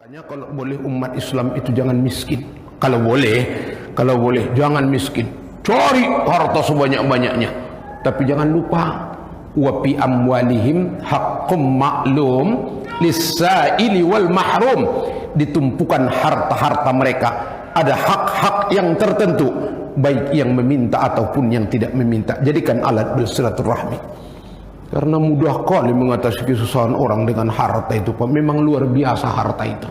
Kalau boleh umat Islam itu jangan miskin. Kalau boleh jangan miskin. Cari harta sebanyak-banyaknya. Tapi jangan lupa wa fi amwalihim haqqum ma'lum lis-sa'ili wal mahrum. Ditumpukan harta-harta mereka, ada hak-hak yang tertentu, baik yang meminta ataupun yang tidak meminta. Jadikan alat bersilaturahmi. Karena mudah kali mengatasi kesusahan orang dengan harta itu, Pak. Memang luar biasa harta itu.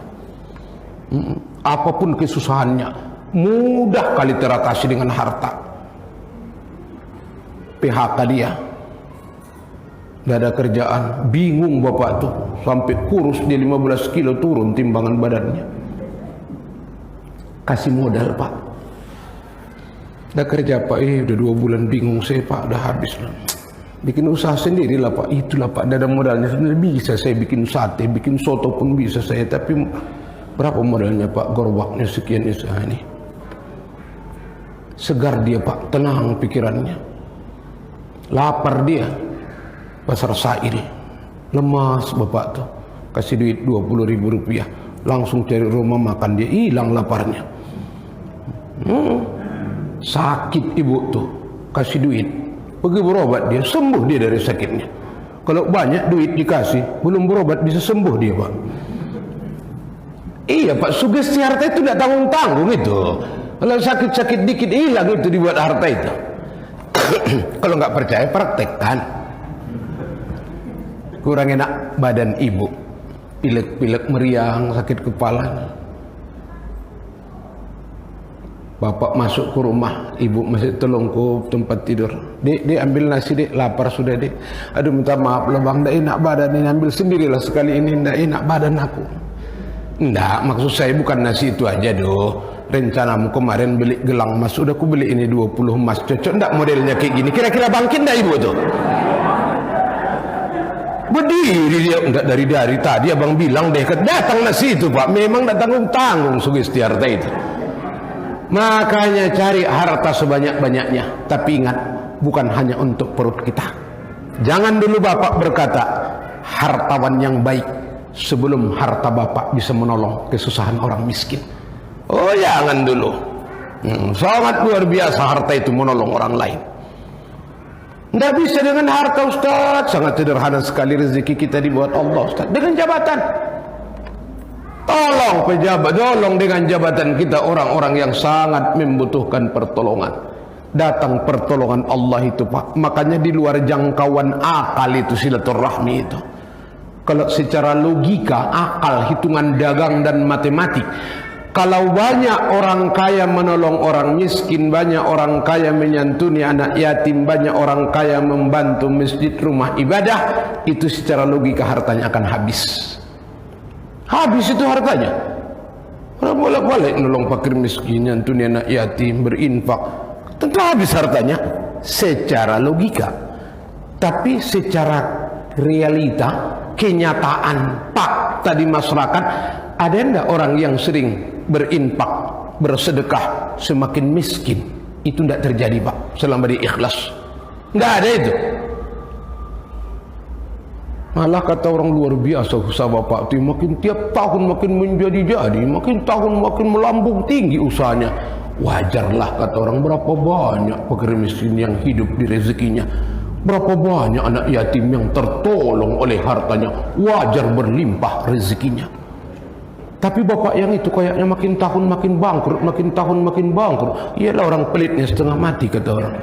Apapun kesusahannya, mudah kali teratasi dengan harta. PHK dia, tidak ada kerjaan, bingung bapak tuh, sampai kurus dia 15 kilo turun timbangan badannya. Kasih modal, Pak. Udah kerja, Pak. Udah 2 bulan bingung saya, Pak. Udah habis lah. Bikin usaha sendiri lah, Pak. Itulah, Pak. Ada modalnya sebenarnya bisa saya bikin sate, bikin soto pun bisa saya. Tapi berapa modalnya, Pak? Gerobaknya sekian usaha ini. Segar dia, Pak. Tenang pikirannya. Lapar dia. Pasar Sairi. Lemas bapak tuh. Kasih duit 20.000 rupiah. Langsung cari rumah makan dia. Hilang laparnya. Sakit ibu tuh. Kasih duit. Pergi berobat dia, sembuh dia dari sakitnya. Kalau banyak duit dikasih, belum berobat bisa sembuh dia, Pak. Iya, Pak, sugesti harta itu tidak tanggung-tanggung itu. Kalau sakit-sakit dikit hilang itu dibuat harta itu. Kalau nggak percaya praktekkan. Kurang enak badan ibu, pilek-pilek meriang, sakit kepala. Bapak masuk ke rumah, ibu masih telungkup tempat tidur. Dek, ambil nasi, Dek, lapar sudah, Dek. Aduh, minta maaf lah bang, ndak enak badan ini, ambil sendirilah sekali ini, ndak enak badan aku. Ndak, maksud saya bukan nasi itu aja doh. Rencanamu kemarin beli gelang emas, udah aku beli ini 20 emas, cocok ndak modelnya kayak gini? Kira-kira bangkit ndak ibu tuh? Berdiri dia, enggak dari tadi abang bilang deh, datang nasi itu, Pak. Memang ndak tanggung-tanggung sugesti harta itu. Makanya cari harta sebanyak-banyaknya. Tapi ingat, bukan hanya untuk perut kita. Jangan dulu bapak berkata hartawan yang baik sebelum harta bapak bisa menolong kesusahan orang miskin. Oh, jangan dulu. Sangat luar biasa harta itu menolong orang lain. Tidak bisa dengan harta, Ustaz. Sangat sederhana sekali rezeki kita dibuat Allah, Ustaz. Dengan jabatan. Tolong pejabat, tolong dengan jabatan kita orang-orang yang sangat membutuhkan pertolongan. Datang pertolongan Allah itu, Pak. Makanya di luar jangkauan akal itu silaturahmi itu. Kalau secara logika, akal, hitungan dagang dan matematik, kalau banyak orang kaya menolong orang miskin, banyak orang kaya menyantuni anak yatim, banyak orang kaya membantu masjid rumah ibadah, itu secara logika hartanya akan habis. Habis itu hartanya. Orang bolak-balik nolong fakir miskin, nyantuni anak yatim, berinfak, tentu habis hartanya secara logika. Tapi secara realita, kenyataan, fakta di masyarakat, ada enggak orang yang sering berinfak, bersedekah semakin miskin? Itu enggak terjadi, Pak, selama dia ikhlas. Enggak ada itu. Malah kata orang luar biasa usaha bapak itu makin tiap tahun makin menjadi-jadi, makin tahun makin melambung tinggi usahanya. Wajarlah kata orang, berapa banyak fakir miskin yang hidup di rezekinya, berapa banyak anak yatim yang tertolong oleh hartanya, wajar berlimpah rezekinya. Tapi bapak yang itu kayaknya makin tahun makin bangkrut, makin tahun makin bangkrut. Iyalah orang pelitnya setengah mati kata orang.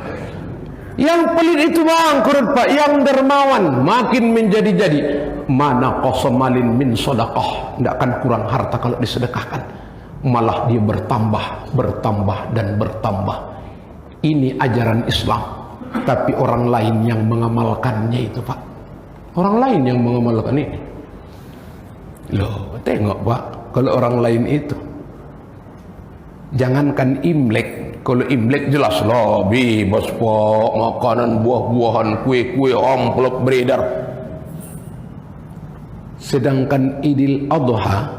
Yang pelit itu bangkrut, Pak. Yang dermawan makin menjadi-jadi. Mana qasamalin min sedekah, tidak akan kurang harta kalau disedekahkan. Malah dia bertambah, bertambah dan bertambah. Ini ajaran Islam. Tapi orang lain yang mengamalkannya itu, Pak. Orang lain yang mengamalkan ini. Loh, tengok, Pak. Kalau orang lain itu, jangankan Imlek. Kalau Imlek jelas lah, bebas, Pak, makanan, buah-buahan, kue-kue, amplop beredar. Sedangkan Idul Adha,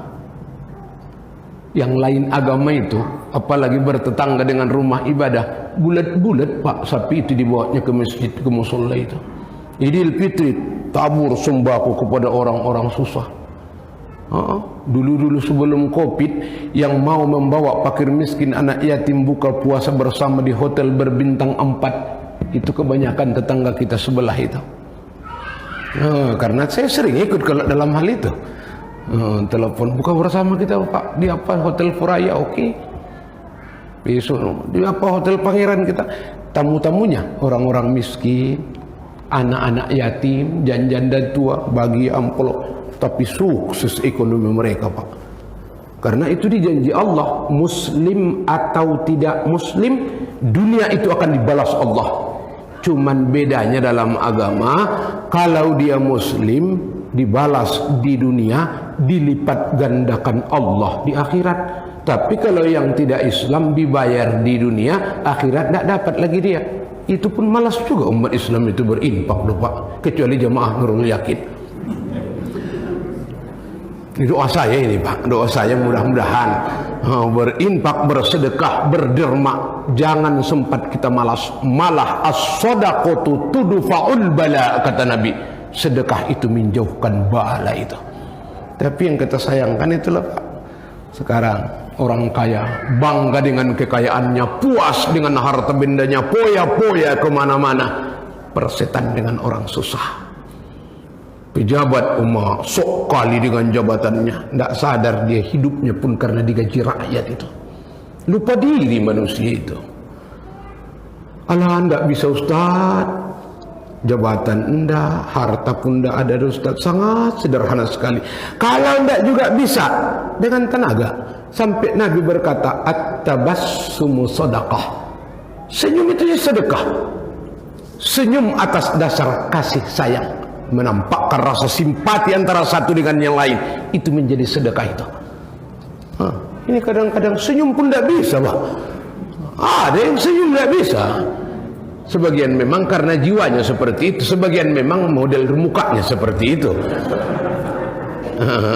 yang lain agama itu, apalagi bertetangga dengan rumah ibadah, bulat-bulat, Pak, sapi itu dibawanya ke masjid, ke musola itu. Idul Fitri, tabur sembako kepada orang-orang susah. Dulu-dulu sebelum Covid, yang mau membawa fakir miskin anak yatim buka puasa bersama di hotel berbintang 4, itu kebanyakan tetangga kita sebelah itu. Karena saya sering ikut kalau dalam hal itu. Telepon buka bersama kita Pak di apa hotel Furaya, oke. Besok di apa hotel Pangeran kita, tamu-tamunya orang-orang miskin, anak-anak yatim, janda tua, bagi amplop, tapi sukses ekonomi mereka Pak. Karena itu dijanji Allah, muslim atau tidak muslim, dunia itu akan dibalas Allah. Cuman bedanya dalam agama, kalau dia muslim dibalas di dunia, dilipat gandakan Allah di akhirat. Tapi kalau yang tidak Islam dibayar di dunia, akhirat tidak dapat lagi dia. Itu pun malas juga umat Islam itu berinfak loh Pak, kecuali jamaah Nurul Yakin. Ini doa saya ini Pak, doa saya mudah-mudahan berinfak, bersedekah, berderma, jangan sempat kita malas. Malah as-shadaqatu tudfa'ul bala, kata Nabi, sedekah itu menjauhkan bala itu. Tapi yang kita sayangkan itulah Pak, sekarang orang kaya bangga dengan kekayaannya, puas dengan harta bendanya, poya-poya kemana-mana, persetan dengan orang susah. Pejabat sok kali dengan jabatannya, tidak sadar dia hidupnya pun karena digaji rakyat itu. Lupa diri manusia itu. Alah, tidak bisa Ustaz, jabatan enggak, harta pun enggak ada Ustaz, sangat sederhana sekali. Kalau enggak juga bisa dengan tenaga. Sampai Nabi berkata, at-tabassumu sadaqah. Senyum itu sedekah. Senyum atas dasar kasih sayang, menampakkan rasa simpati antara satu dengan yang lain, itu menjadi sedekah itu. Ini kadang-kadang senyum pun tidak bisa Pak. Ada yang senyum tidak bisa. Sebagian memang karena jiwanya seperti itu, sebagian memang model mukanya seperti itu.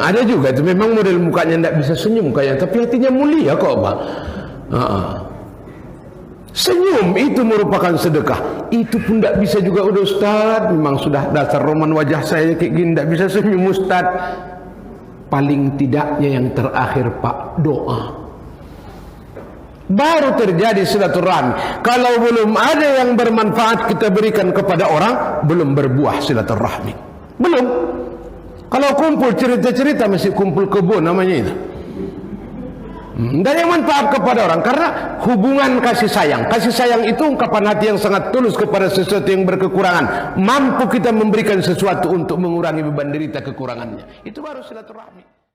Ada juga itu memang model mukanya tidak bisa senyum kayak, tapi hatinya mulia kok Pak. Senyum itu merupakan sedekah. Itu pun tidak bisa juga udah Ustaz, memang sudah dasar roman wajah saya kayak gini, tidak bisa senyum Ustaz. Paling tidaknya yang terakhir Pak, doa. Baru terjadi silaturahmi. Kalau belum ada yang bermanfaat kita berikan kepada orang, belum berbuah silaturahmi. Belum. Kalau kumpul cerita-cerita masih kumpul kebun namanya itu. Dan yang manfaat kepada orang, karena hubungan kasih sayang. Kasih sayang itu ungkapan hati yang sangat tulus kepada sesuatu yang berkekurangan. Mampu kita memberikan sesuatu untuk mengurangi beban derita kekurangannya. Itu baru silaturahmi.